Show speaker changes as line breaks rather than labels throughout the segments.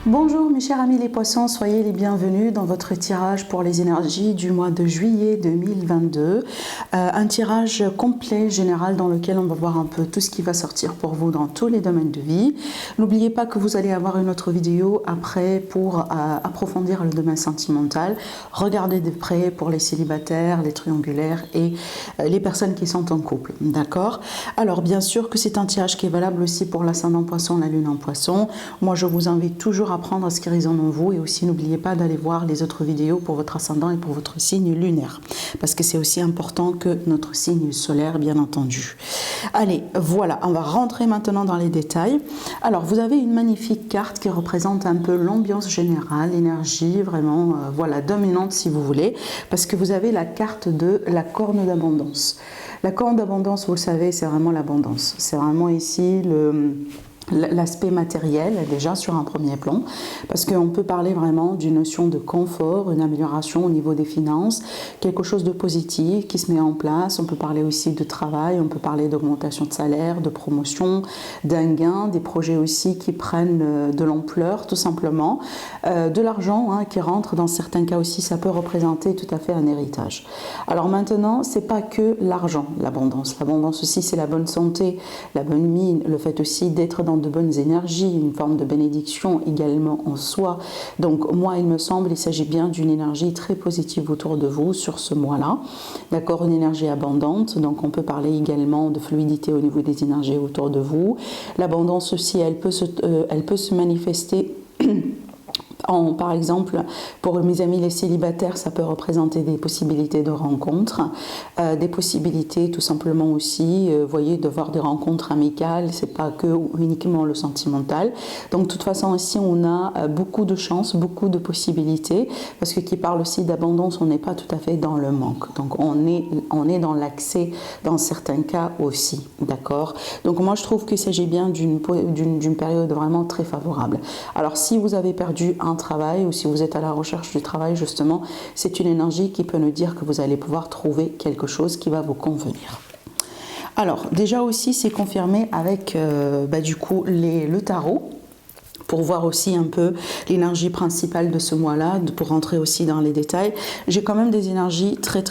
Bonjour mes chers amis les poissons, soyez les bienvenus dans votre tirage pour les énergies du mois de juillet 2022. Un tirage complet, général, dans lequel on va voir un peu tout ce qui va sortir pour vous dans tous les domaines de vie. N'oubliez pas que vous allez avoir une autre vidéo après pour approfondir le domaine sentimental. Regardez de près pour les célibataires, les triangulaires et les personnes qui sont en couple. D'accord? Alors bien sûr que c'est un tirage qui est valable aussi pour l'ascendant poisson, la lune en poisson. Moi je vous invite toujours à prendre ce qui résonne en vous et aussi n'oubliez pas d'aller voir les autres vidéos pour votre ascendant et pour votre signe lunaire parce que c'est aussi important que notre signe solaire, bien entendu. Allez, voilà, on va rentrer maintenant dans les détails. Alors vous avez une magnifique carte qui représente un peu l'ambiance générale, l'énergie vraiment voilà, dominante si vous voulez, parce que vous avez la carte de la corne d'abondance. La corne d'abondance, vous le savez, c'est vraiment l'abondance. C'est vraiment ici l'aspect matériel déjà sur un premier plan parce qu'on peut parler vraiment d'une notion de confort, une amélioration au niveau des finances, quelque chose de positif qui se met en place. On peut parler aussi de travail, on peut parler d'augmentation de salaire, de promotion, d'un gain, des projets aussi qui prennent de l'ampleur tout simplement, de l'argent qui rentre. Dans certains cas aussi ça peut représenter tout à fait un héritage. Alors maintenant c'est pas que l'argent, l'abondance aussi c'est la bonne santé, la bonne mine, le fait aussi d'être dans de bonnes énergies, une forme de bénédiction également en soi. Donc moi il me semble il s'agit bien d'une énergie très positive autour de vous sur ce mois-là, d'accord, une énergie abondante. Donc on peut parler également de fluidité au niveau des énergies autour de vous. L'abondance aussi elle peut se manifester par exemple, pour mes amis les célibataires, ça peut représenter des possibilités de rencontres, des possibilités tout simplement aussi, voyez, de voir des rencontres amicales, c'est pas que uniquement le sentimental. Donc de toute façon ici on a beaucoup de chances, beaucoup de possibilités, parce que qui parle aussi d'abondance, on n'est pas tout à fait dans le manque. Donc on est dans l'accès dans certains cas aussi, d'accord. Donc moi je trouve qu'il s'agit bien d'une période vraiment très favorable. Alors si vous avez perdu un travail ou si vous êtes à la recherche du travail justement, c'est une énergie qui peut nous dire que vous allez pouvoir trouver quelque chose qui va vous convenir. Alors déjà aussi c'est confirmé avec du coup le tarot, pour voir aussi un peu l'énergie principale de ce mois-là, pour rentrer aussi dans les détails. J'ai quand même des énergies très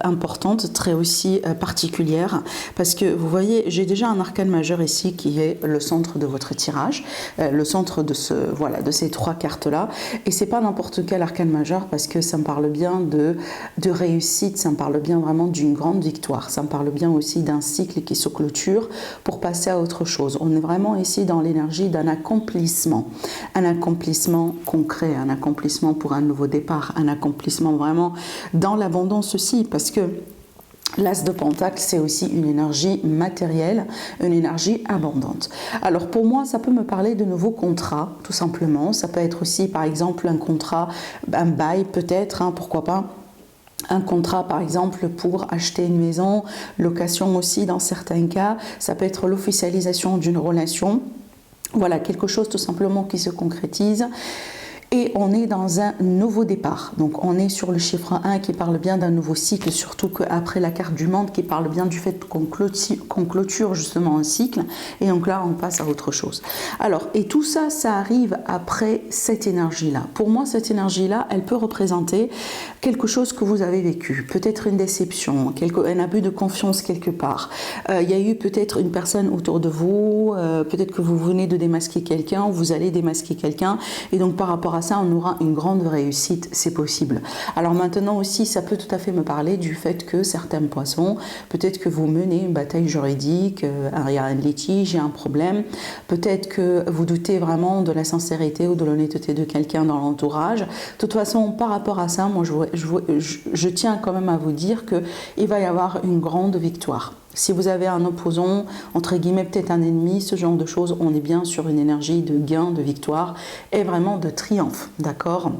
importantes, très aussi particulières, parce que vous voyez, j'ai déjà un arcane majeur ici qui est le centre de votre tirage, le centre de ces trois cartes-là, et c'est pas n'importe quel arcane majeur, parce que ça me parle bien de réussite, ça me parle bien vraiment d'une grande victoire, ça me parle bien aussi d'un cycle qui se clôture pour passer à autre chose. On est vraiment ici dans l'énergie d'un accomplissement concret, un accomplissement pour un nouveau départ, un accomplissement vraiment dans l'abondance aussi, parce que l'As de Pentacle, c'est aussi une énergie matérielle, une énergie abondante. Alors pour moi, ça peut me parler de nouveaux contrats, tout simplement. Ça peut être aussi, par exemple, un contrat, un bail peut-être, pourquoi pas. Un contrat par exemple pour acheter une maison, location aussi dans certains cas. Ça peut être l'officialisation d'une relation. Voilà, quelque chose tout simplement qui se concrétise. Et on est dans un nouveau départ. Donc on est sur le chiffre 1 qui parle bien d'un nouveau cycle, surtout qu'après la carte du monde qui parle bien du fait qu'on clôture justement un cycle. Et donc là, on passe à autre chose. Alors, et tout ça, ça arrive après cette énergie-là. Pour moi, cette énergie-là, elle peut représenter quelque chose que vous avez vécu. Peut-être une déception, un abus de confiance quelque part. Il y a eu peut-être une personne autour de vous, peut-être que vous venez de démasquer quelqu'un, ou vous allez démasquer quelqu'un. Et donc par rapport à ça, on aura une grande réussite, c'est possible. Alors maintenant aussi, ça peut tout à fait me parler du fait que certains poissons, peut-être que vous menez une bataille juridique, il y a un litige, il y a un problème, peut-être que vous doutez vraiment de la sincérité ou de l'honnêteté de quelqu'un dans l'entourage. De toute façon, par rapport à ça, moi je tiens quand même à vous dire qu'il va y avoir une grande victoire. Si vous avez un opposant, entre guillemets peut-être un ennemi, ce genre de choses, on est bien sur une énergie de gain, de victoire et vraiment de triomphe, d'accord ?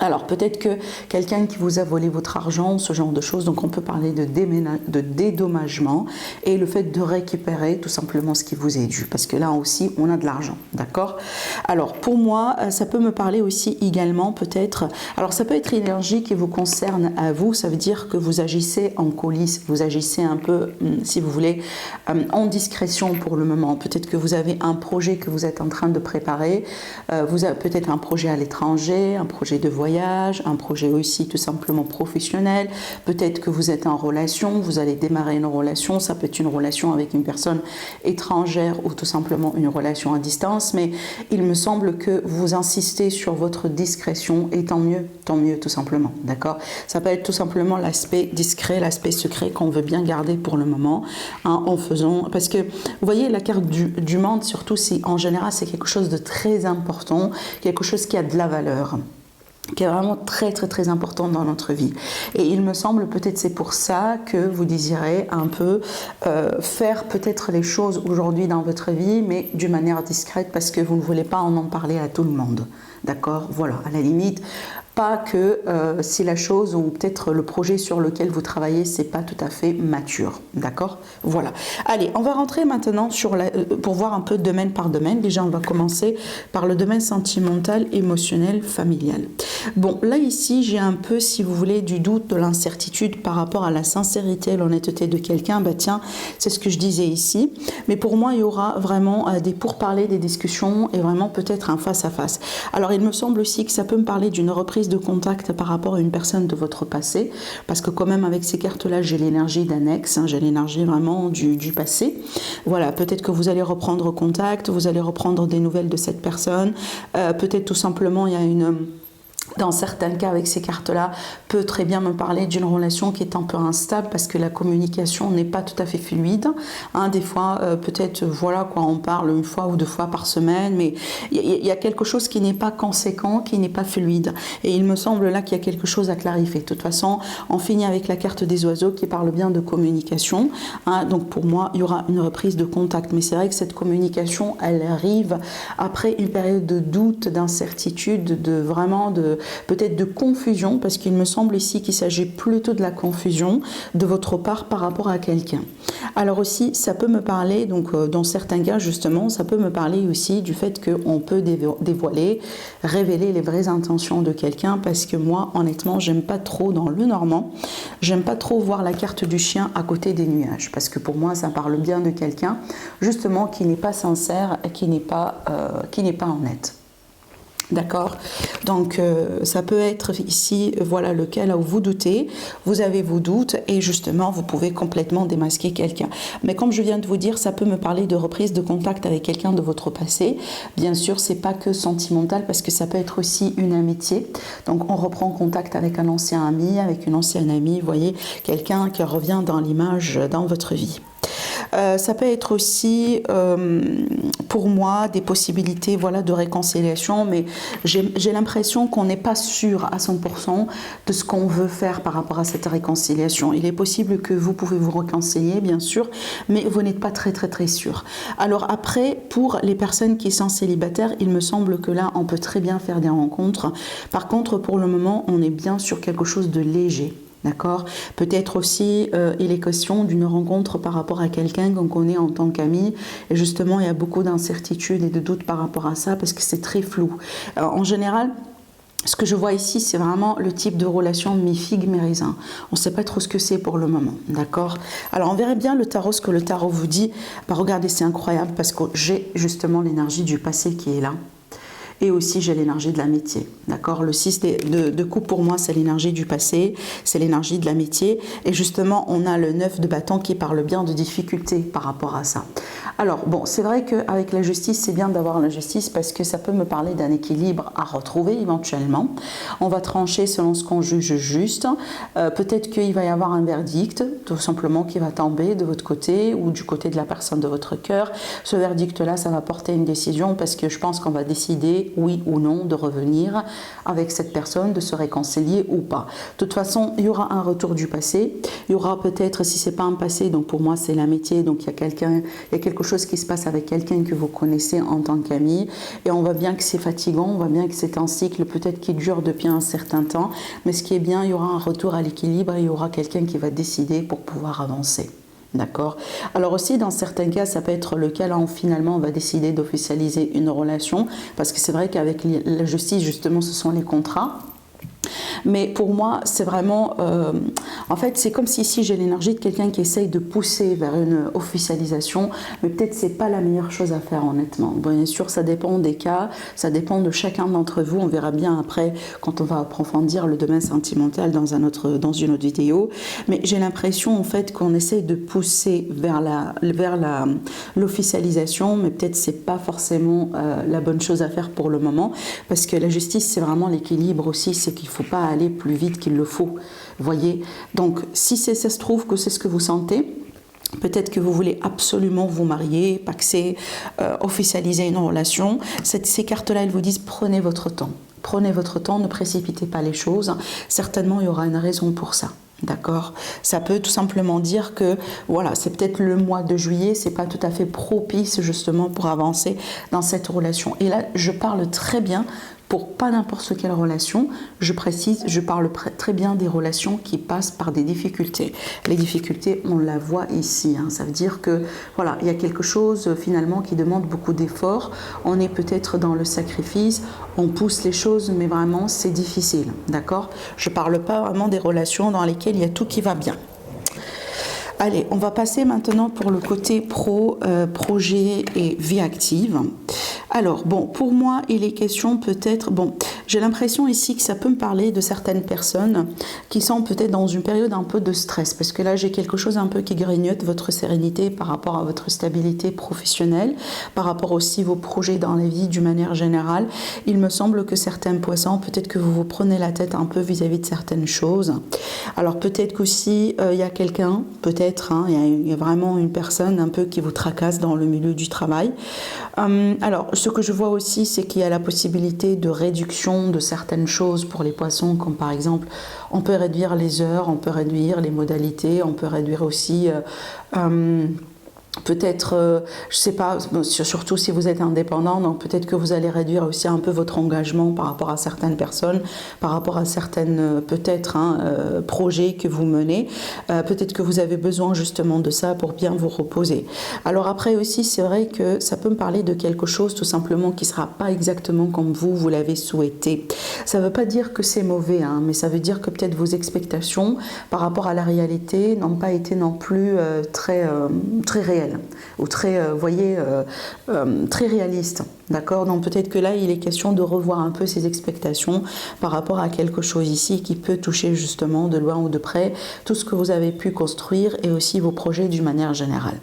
Alors peut-être que quelqu'un qui vous a volé votre argent, ce genre de choses, donc on peut parler de dédommagement et le fait de récupérer tout simplement ce qui vous est dû, parce que là aussi on a de l'argent, d'accord? Alors pour moi, ça peut me parler aussi également peut-être, alors ça peut être l'énergie qui vous concerne à vous, ça veut dire que vous agissez en coulisses, vous agissez un peu, si vous voulez, en discrétion pour le moment. Peut-être que vous avez un projet que vous êtes en train de préparer, vous avez peut-être un projet à l'étranger, un projet de voyage, un projet aussi tout simplement professionnel, peut-être que vous êtes en relation, vous allez démarrer une relation, ça peut être une relation avec une personne étrangère ou tout simplement une relation à distance, mais il me semble que vous insistez sur votre discrétion et tant mieux tout simplement, d'accord? Ça peut être tout simplement l'aspect discret, l'aspect secret qu'on veut bien garder pour le moment, hein, en faisant, parce que vous voyez la carte du monde, surtout si en général c'est quelque chose de très important, quelque chose qui a de la valeur, qui est vraiment très important dans notre vie. Et il me semble, peut-être c'est pour ça que vous désirez un peu faire peut-être les choses aujourd'hui dans votre vie, mais d'une manière discrète, parce que vous ne voulez pas en parler à tout le monde. D'accord? Voilà, à la limite, pas que si la chose ou peut-être le projet sur lequel vous travaillez, c'est pas tout à fait mature. D'accord? Voilà. Allez, on va rentrer maintenant pour voir un peu domaine par domaine. Déjà, on va commencer par le domaine sentimental, émotionnel, familial. Bon, là ici, j'ai un peu, si vous voulez, du doute, de l'incertitude par rapport à la sincérité, l'honnêteté de quelqu'un. Bah tiens, c'est ce que je disais ici. Mais pour moi, il y aura vraiment des pourparlers, des discussions et vraiment peut-être un face-à-face. Alors, il me semble aussi que ça peut me parler d'une reprise de contact par rapport à une personne de votre passé, parce que quand même avec ces cartes-là, j'ai l'énergie d'un ex, hein, j'ai l'énergie vraiment du passé. Voilà, peut-être que vous allez reprendre contact, vous allez reprendre des nouvelles de cette personne, peut-être tout simplement il y a dans certains cas, avec ces cartes-là, peut très bien me parler d'une relation qui est un peu instable parce que la communication n'est pas tout à fait fluide. Hein, des fois, peut-être, voilà, quoi, on parle une fois ou deux fois par semaine, mais il y a quelque chose qui n'est pas conséquent, qui n'est pas fluide. Et il me semble là qu'il y a quelque chose à clarifier. De toute façon, on finit avec la carte des oiseaux qui parle bien de communication. Hein, donc pour moi, il y aura une reprise de contact. Mais c'est vrai que cette communication, elle arrive après une période de doute, d'incertitude, peut-être de confusion, parce qu'il me semble ici qu'il s'agit plutôt de la confusion de votre part par rapport à quelqu'un. Alors aussi, ça peut me parler, donc dans certains cas justement, ça peut me parler aussi du fait qu'on peut dévoiler, révéler les vraies intentions de quelqu'un, parce que moi, honnêtement, j'aime pas trop dans le normand, j'aime pas trop voir la carte du chien à côté des nuages, parce que pour moi, ça parle bien de quelqu'un, justement, qui n'est pas sincère et qui n'est pas honnête. D'accord? Donc, ça peut être ici, voilà, le cas là où vous doutez, vous avez vos doutes et justement, vous pouvez complètement démasquer quelqu'un. Mais comme je viens de vous dire, ça peut me parler de reprise de contact avec quelqu'un de votre passé. Bien sûr, c'est pas que sentimental parce que ça peut être aussi une amitié. Donc, on reprend contact avec un ancien ami, avec une ancienne amie, vous voyez, quelqu'un qui revient dans l'image dans votre vie. Ça peut être aussi pour moi des possibilités, voilà, de réconciliation, mais j'ai l'impression qu'on n'est pas sûr à 100% de ce qu'on veut faire par rapport à cette réconciliation. Il est possible que vous pouvez vous réconcilier, bien sûr, mais vous n'êtes pas très sûr. Alors après, pour les personnes qui sont célibataires, il me semble que là, on peut très bien faire des rencontres. Par contre, pour le moment, on est bien sur quelque chose de léger. D'accord? Peut-être aussi, il est question d'une rencontre par rapport à quelqu'un qu'on connaît en tant qu'ami. Et justement, il y a beaucoup d'incertitudes et de doutes par rapport à ça parce que c'est très flou. En général, ce que je vois ici, c'est vraiment le type de relation mi-figue, mi-raisin. On ne sait pas trop ce que c'est pour le moment, d'accord? Alors, on verrait bien le tarot, ce que le tarot vous dit. Bah, regardez, c'est incroyable parce que j'ai justement l'énergie du passé qui est là. Et aussi, j'ai l'énergie de l'amitié. D'accord? Le 6 de coupe, pour moi, c'est l'énergie du passé, c'est l'énergie de l'amitié. Et justement, on a le 9 de bâton qui parle bien de difficultés par rapport à ça. Alors, bon, c'est vrai qu'avec la justice, c'est bien d'avoir la justice parce que ça peut me parler d'un équilibre à retrouver éventuellement. On va trancher selon ce qu'on juge juste. Peut-être qu'il va y avoir un verdict, tout simplement, qui va tomber de votre côté ou du côté de la personne de votre cœur. Ce verdict-là, ça va porter une décision parce que je pense qu'on va décider décider, oui ou non, de revenir avec cette personne, de se réconcilier ou pas. De toute façon, il y aura un retour du passé. Il y aura peut-être, si c'est pas un passé, donc pour moi c'est l'amitié, donc il y a quelque chose qui se passe avec quelqu'un que vous connaissez en tant qu'ami, et on voit bien que c'est fatigant, on voit bien que c'est un cycle peut-être qui dure depuis un certain temps, mais ce qui est bien, il y aura un retour à l'équilibre et il y aura quelqu'un qui va décider pour pouvoir avancer. D'accord. Alors aussi, dans certains cas, ça peut être le cas là où finalement on va décider d'officialiser une relation, parce que c'est vrai qu'avec la justice, justement, ce sont les contrats. Mais pour moi, c'est vraiment... en fait, c'est comme si ici, j'ai l'énergie de quelqu'un qui essaye de pousser vers une officialisation, mais peut-être c'est pas la meilleure chose à faire, honnêtement. Bon, bien sûr, ça dépend des cas, ça dépend de chacun d'entre vous. On verra bien après, quand on va approfondir le domaine sentimental dans une autre vidéo. Mais j'ai l'impression, en fait, qu'on essaye de pousser vers l'officialisation, mais peut-être c'est pas forcément la bonne chose à faire pour le moment, parce que la justice, c'est vraiment l'équilibre aussi, c'est qu'il faut pas aller plus vite qu'il le faut, voyez. Donc si ça se trouve que c'est ce que vous sentez, peut-être que vous voulez absolument vous marier, paxer, officialiser une relation, ces cartes-là, elles vous disent prenez votre temps. Prenez votre temps, ne précipitez pas les choses. Certainement, il y aura une raison pour ça. D'accord. Ça peut tout simplement dire que voilà, c'est peut-être le mois de juillet, c'est pas tout à fait propice justement pour avancer dans cette relation. Et là, je parle très bien pour pas n'importe quelle relation, je précise, je parle très bien des relations qui passent par des difficultés. Les difficultés, on la voit ici, hein. Ça veut dire que voilà, il y a quelque chose finalement qui demande beaucoup d'efforts. On est peut-être dans le sacrifice, on pousse les choses, mais vraiment c'est difficile, d'accord? Je parle pas vraiment des relations dans lesquelles il y a tout qui va bien. Allez, on va passer maintenant pour le côté projet et vie active. Alors, bon, pour moi, il est question peut-être... Bon, j'ai l'impression ici que ça peut me parler de certaines personnes qui sont peut-être dans une période un peu de stress, parce que là, j'ai quelque chose un peu qui grignote votre sérénité par rapport à votre stabilité professionnelle, par rapport aussi à vos projets dans la vie d'une manière générale. Il me semble que certains poissons, peut-être que vous vous prenez la tête un peu vis-à-vis de certaines choses. Alors, peut-être qu'aussi, il y a quelqu'un, peut-être, hein, il y a vraiment une personne un peu qui vous tracasse dans le milieu du travail. Alors, ce que je vois aussi, c'est qu'il y a la possibilité de réduction de certaines choses pour les poissons, comme par exemple, on peut réduire les heures, on peut réduire les modalités, on peut réduire aussi... peut-être, je ne sais pas, surtout si vous êtes indépendant, donc peut-être que vous allez réduire aussi un peu votre engagement par rapport à certaines personnes, par rapport à certaines, peut-être, projets que vous menez. Peut-être que vous avez besoin justement de ça pour bien vous reposer. Alors après aussi, c'est vrai que ça peut me parler de quelque chose tout simplement qui ne sera pas exactement comme vous l'avez souhaité. Ça ne veut pas dire que c'est mauvais, hein, mais ça veut dire que peut-être vos expectations par rapport à la réalité n'ont pas été non plus très réelles. Ou très, très réaliste, d'accord? Donc peut-être que là, il est question de revoir un peu ses expectations par rapport à quelque chose ici qui peut toucher justement de loin ou de près tout ce que vous avez pu construire et aussi vos projets d'une manière générale.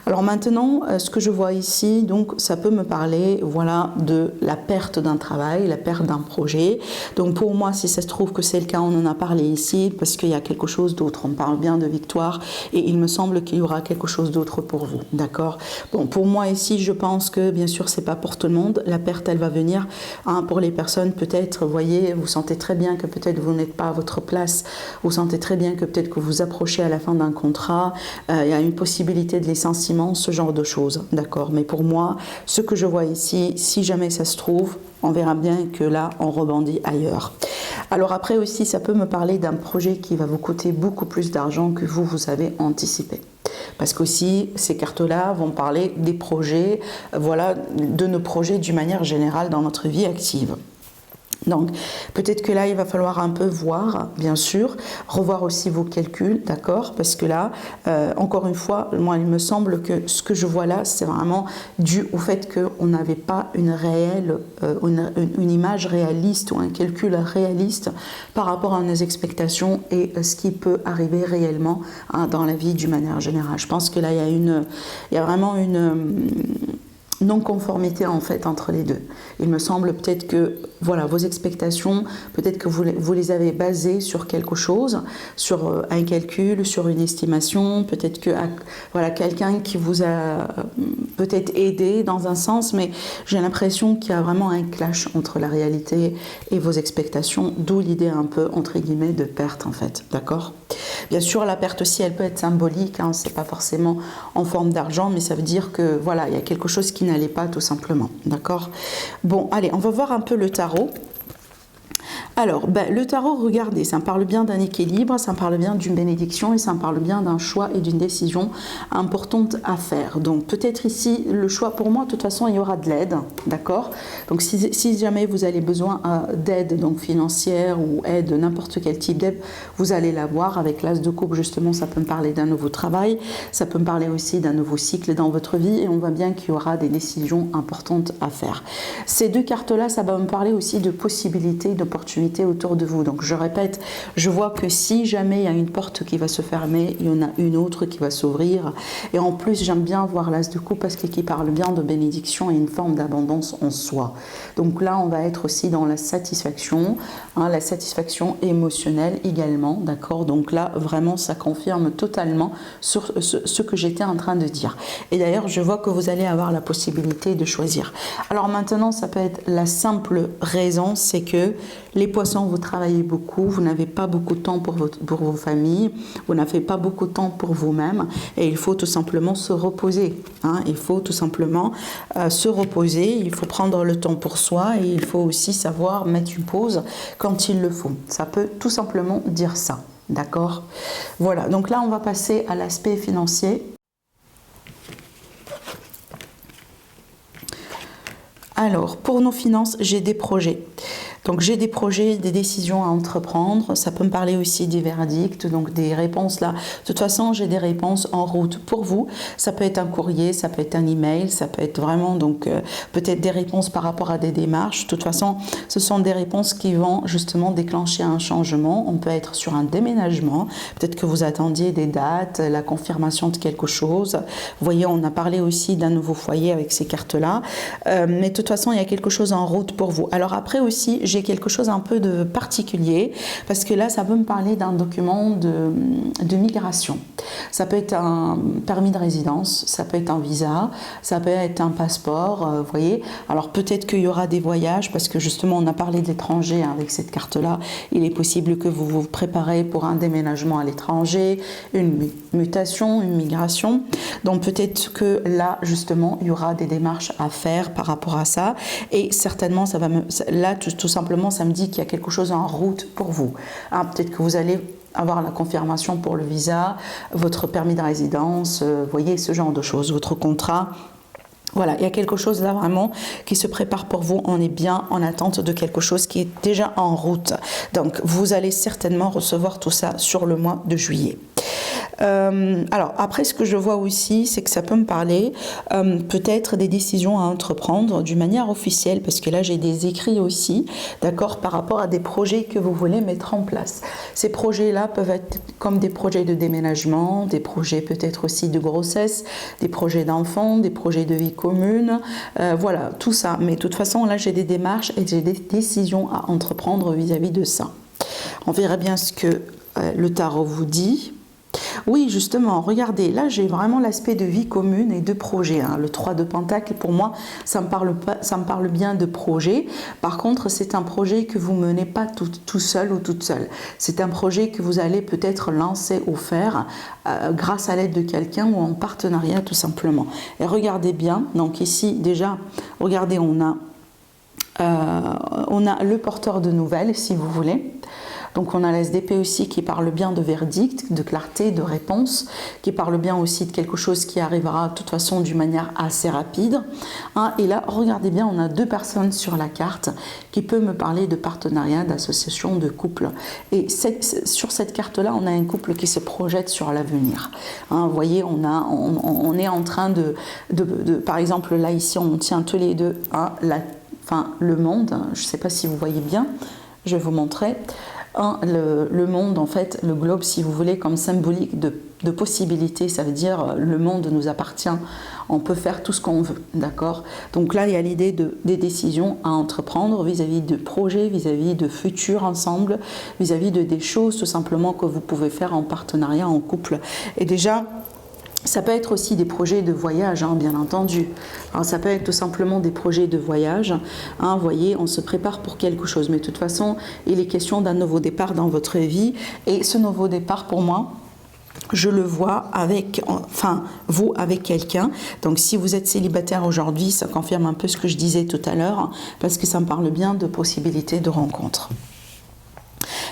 Alors maintenant, ce que je vois ici, donc ça peut me parler, voilà, de la perte d'un travail, la perte d'un projet. Donc pour moi, si ça se trouve que c'est le cas, on en a parlé ici parce qu'il y a quelque chose d'autre. On parle bien de victoire et il me semble qu'il y aura quelque chose d'autre pour vous, d'accord? Bon, pour moi ici, je pense que bien sûr, c'est pas pour tout le monde. La perte, elle va venir, hein, pour les personnes peut-être, vous voyez, vous sentez très bien que peut-être vous n'êtes pas à votre place, vous sentez très bien que peut-être que vous approchez à la fin d'un contrat, il y a une possibilité de licenciement, ce genre de choses, d'accord? Mais pour moi, ce que je vois ici, si jamais ça se trouve, on verra bien que là, on rebondit ailleurs. Alors après aussi, ça peut me parler d'un projet qui va vous coûter beaucoup plus d'argent que vous avez anticipé. Parce qu'aussi, ces cartes-là vont parler des projets, voilà, de nos projets d'une manière générale dans notre vie active. Donc, peut-être que là, il va falloir un peu voir, bien sûr, revoir aussi vos calculs, d'accord? Parce que là, encore une fois, moi, il me semble que ce que je vois là, c'est vraiment dû au fait qu'on n'avait pas une réelle, une image réaliste ou un calcul réaliste par rapport à nos expectations et ce qui peut arriver réellement, hein, dans la vie d'une manière générale. Je pense que là, il y a vraiment non-conformité en fait entre les deux. Il me semble peut-être que voilà, vos expectations, peut-être que vous les avez basées sur quelque chose, sur un calcul, sur une estimation, peut-être que voilà, quelqu'un qui vous a peut-être aidé dans un sens, mais j'ai l'impression qu'il y a vraiment un clash entre la réalité et vos expectations, d'où l'idée un peu entre guillemets de perte en fait, d'accord? Bien sûr, la perte aussi, elle peut être symbolique, hein, c'est pas forcément en forme d'argent, mais ça veut dire que voilà, il y a quelque chose qui n'allait pas tout simplement, d'accord? Bon, allez, on va voir un peu le tarot. Alors, le tarot, regardez, ça me parle bien d'un équilibre, ça me parle bien d'une bénédiction et ça me parle bien d'un choix et d'une décision importante à faire. Donc, peut-être ici, le choix pour moi, de toute façon, il y aura de l'aide, d'accord? Donc, si jamais vous avez besoin d'aide donc financière ou aide, n'importe quel type d'aide, vous allez l'avoir avec l'As de coupe, justement, ça peut me parler d'un nouveau travail, ça peut me parler aussi d'un nouveau cycle dans votre vie et on voit bien qu'il y aura des décisions importantes à faire. Ces deux cartes-là, ça va me parler aussi de possibilités, d'opportunités autour de vous. Donc je répète, je vois que si jamais il y a une porte qui va se fermer, il y en a une autre qui va s'ouvrir. Et en plus, j'aime bien voir l'As de coupe parce qu'il parle bien de bénédiction et une forme d'abondance en soi. Donc là, on va être aussi dans la satisfaction, hein, la satisfaction émotionnelle également, d'accord? Donc là, vraiment, ça confirme totalement sur ce que j'étais en train de dire. Et d'ailleurs, je vois que vous allez avoir la possibilité de choisir. Alors maintenant, ça peut être la simple raison, c'est que les poissons, vous travaillez beaucoup, vous n'avez pas beaucoup de temps pour vos familles, vous n'avez pas beaucoup de temps pour vous-même et il faut tout simplement se reposer. Hein, il faut tout simplement se reposer, il faut prendre le temps pour soi et il faut aussi savoir mettre une pause quand il le faut. Ça peut tout simplement dire ça. D'accord? Voilà, donc là on va passer à l'aspect financier. Alors, pour nos finances, j'ai des projets. Donc j'ai des projets, des décisions à entreprendre, ça peut me parler aussi des verdicts, donc des réponses là. De toute façon, j'ai des réponses en route pour vous. Ça peut être un courrier, ça peut être un email, ça peut être vraiment donc peut-être des réponses par rapport à des démarches. De toute façon, ce sont des réponses qui vont justement déclencher un changement. On peut être sur un déménagement, peut-être que vous attendiez des dates, la confirmation de quelque chose. Vous voyez, on a parlé aussi d'un nouveau foyer avec ces cartes-là. Mais de toute façon, il y a quelque chose en route pour vous. Alors après aussi, j'ai quelque chose un peu de particulier parce que là, ça peut me parler d'un document de migration. Ça peut être un permis de résidence, ça peut être un visa, ça peut être un passeport, vous voyez. Alors peut-être qu'il y aura des voyages parce que justement, on a parlé de l'étranger hein, avec cette carte-là. Il est possible que vous vous préparez pour un déménagement à l'étranger, une mutation, une migration. Donc peut-être que là, justement, il y aura des démarches à faire par rapport à ça et certainement, ça va là, tout simplement, ça me dit qu'il y a quelque chose en route pour vous. Hein, peut-être que vous allez avoir la confirmation pour le visa, votre permis de résidence, vous voyez, ce genre de choses, votre contrat. Voilà, il y a quelque chose là vraiment qui se prépare pour vous. On est bien en attente de quelque chose qui est déjà en route. Donc, vous allez certainement recevoir tout ça sur le mois de juillet. Alors après ce que je vois aussi c'est que ça peut me parler peut-être des décisions à entreprendre d'une manière officielle parce que là j'ai des écrits aussi d'accord par rapport à des projets que vous voulez mettre en place. Ces projets là peuvent être comme des projets de déménagement, des projets peut-être aussi de grossesse, des projets d'enfants, des projets de vie commune, voilà tout ça, mais de toute façon là j'ai des démarches et j'ai des décisions à entreprendre vis-à-vis de ça. On verra bien ce que le tarot vous dit. Oui, justement, regardez, là j'ai vraiment l'aspect de vie commune et de projet. Hein. Le 3 de Pentacle, pour moi, ça me parle bien de projet. Par contre, c'est un projet que vous ne menez pas tout seul ou toute seule. C'est un projet que vous allez peut-être lancer ou faire grâce à l'aide de quelqu'un ou en partenariat tout simplement. Et regardez bien, donc ici déjà, regardez, on a le porteur de nouvelles, si vous voulez. Donc on a la SDP aussi qui parle bien de verdict, de clarté, de réponse, qui parle bien aussi de quelque chose qui arrivera de toute façon d'une manière assez rapide. Hein, et là, regardez bien, on a deux personnes sur la carte qui peuvent me parler de partenariat, d'association, de couple. Et sur cette carte-là, on a un couple qui se projette sur l'avenir. Hein, vous voyez, on est en train de par exemple, là ici, on tient tous les deux hein, le monde. Je ne sais pas si vous voyez bien, je vais vous montrer. Le monde, en fait, le globe, si vous voulez, comme symbolique de de possibilités, ça veut dire le monde nous appartient, on peut faire tout ce qu'on veut, d'accord? Donc là, il y a l'idée des décisions à entreprendre vis-à-vis de projets, vis-à-vis de futurs ensemble, vis-à-vis de des choses tout simplement que vous pouvez faire en partenariat, en couple. Et déjà, ça peut être aussi des projets de voyage, hein, bien entendu. Alors, ça peut être tout simplement des projets de voyage. Hein, vous voyez, on se prépare pour quelque chose. Mais de toute façon, il est question d'un nouveau départ dans votre vie. Et ce nouveau départ, pour moi, je le vois avec, enfin, vous avec quelqu'un. Donc, si vous êtes célibataire aujourd'hui, ça confirme un peu ce que je disais tout à l'heure, parce que ça me parle bien de possibilités de rencontre.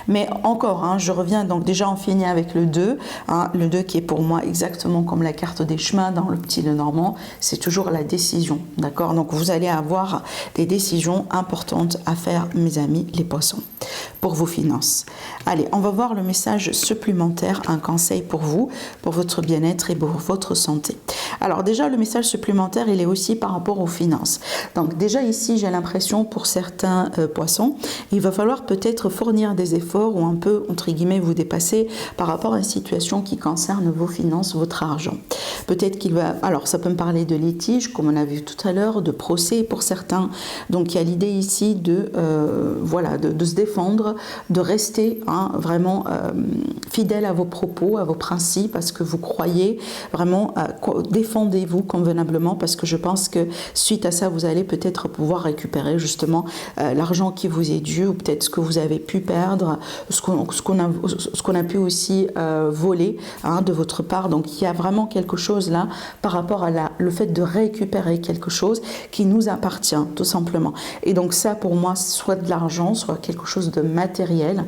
Mais encore, hein, je reviens, donc déjà on finit avec le 2, hein, le 2 qui est pour moi exactement comme la carte des chemins dans le petit Lenormand, c'est toujours la décision, d'accord? Donc vous allez avoir des décisions importantes à faire, mes amis les poissons, pour vos finances. Allez, on va voir le message supplémentaire, un conseil pour vous, pour votre bien-être et pour votre santé. Alors déjà, le message supplémentaire, il est aussi par rapport aux finances. Donc déjà ici, j'ai l'impression pour certains poissons, il va falloir peut-être fournir des efforts ou un peu, entre guillemets, vous dépasser par rapport à une situation qui concerne vos finances, votre argent. Peut-être qu'il va... Alors, ça peut me parler de litige, comme on a vu tout à l'heure, de procès pour certains. Donc, il y a l'idée ici de, voilà, de se défendre, de rester vraiment fidèle à vos propos, à vos principes, à ce que vous croyez. Vraiment, défendez-vous convenablement parce que je pense que suite à ça, vous allez peut-être pouvoir récupérer justement l'argent qui vous est dû ou peut-être ce que vous avez pu perdre, ce qu'on a pu aussi voler de votre part. Donc il y a vraiment quelque chose là par rapport à le fait de récupérer quelque chose qui nous appartient tout simplement. Et donc ça pour moi, soit de l'argent, soit quelque chose de matériel,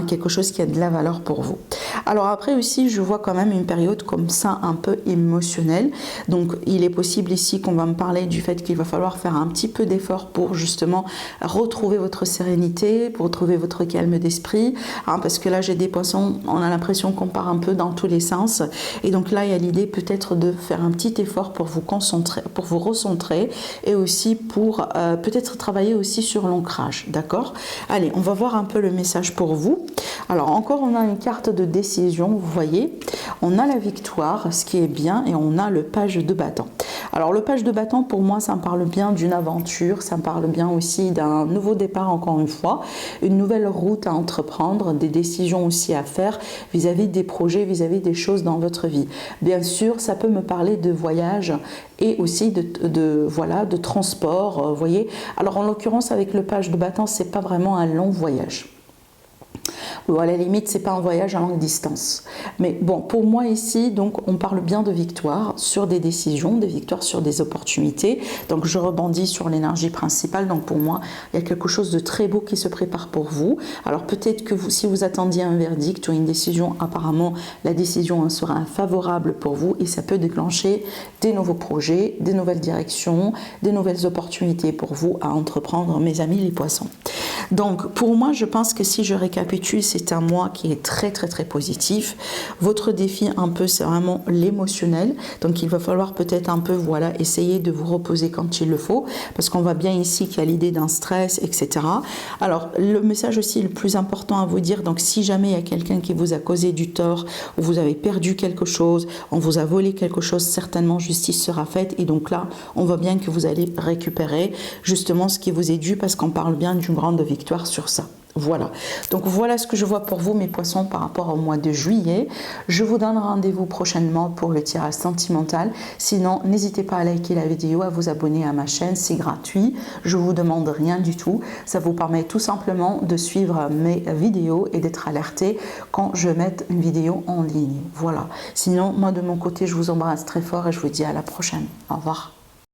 quelque chose qui a de la valeur pour vous. Alors après aussi, je vois quand même une période comme ça un peu émotionnelle. Donc il est possible ici qu'on va me parler du fait qu'il va falloir faire un petit peu d'effort pour justement retrouver votre sérénité, pour retrouver votre calme d'esprit, parce que là j'ai des poissons, on a l'impression qu'on part un peu dans tous les sens, et donc là il y a l'idée peut-être de faire un petit effort pour vous concentrer, pour vous recentrer, et aussi pour peut-être travailler aussi sur l'ancrage, d'accord? Allez, on va voir un peu le message pour vous. Alors encore on a une carte de décision, vous voyez, on a la victoire, ce qui est bien, et on a le page de bâton. Alors le page de bâton pour moi ça me parle bien d'une aventure, ça me parle bien aussi d'un nouveau départ encore une fois, une nouvelle route à entreprendre, des décisions aussi à faire vis-à-vis des projets, vis-à-vis des choses dans votre vie. Bien sûr ça peut me parler de voyage et aussi de transport, vous voyez. Alors en l'occurrence avec le page de bâton c'est pas vraiment un long voyage. Ou à la limite, c'est pas un voyage à longue distance. Mais bon, pour moi ici, donc, on parle bien de victoire sur des décisions, des victoires sur des opportunités. Donc, je rebondis sur l'énergie principale. Donc, pour moi, il y a quelque chose de très beau qui se prépare pour vous. Alors, peut-être que si vous attendiez un verdict ou une décision, apparemment, la décision sera favorable pour vous et ça peut déclencher des nouveaux projets, des nouvelles directions, des nouvelles opportunités pour vous à entreprendre, mes amis les poissons. Donc, pour moi, je pense que si je récapitule, c'est un mois qui est très, très, très positif. Votre défi, un peu, c'est vraiment l'émotionnel. Donc, il va falloir peut-être un peu, voilà, essayer de vous reposer quand il le faut. Parce qu'on voit bien ici qu'il y a l'idée d'un stress, etc. Alors, le message aussi le plus important à vous dire, donc, si jamais il y a quelqu'un qui vous a causé du tort, ou vous avez perdu quelque chose, on vous a volé quelque chose, certainement justice sera faite. Et donc là, on voit bien que vous allez récupérer justement ce qui vous est dû parce qu'on parle bien d'une grande victoire sur ça. Voilà, donc voilà ce que je vois pour vous mes poissons par rapport au mois de juillet. Je vous donne rendez-vous prochainement pour le tirage sentimental. Sinon, n'hésitez pas à liker la vidéo, à vous abonner à ma chaîne, c'est gratuit. Je vous demande rien du tout. Ça vous permet tout simplement de suivre mes vidéos et d'être alerté quand je mette une vidéo en ligne. Voilà, sinon moi de mon côté je vous embrasse très fort et je vous dis à la prochaine. Au revoir.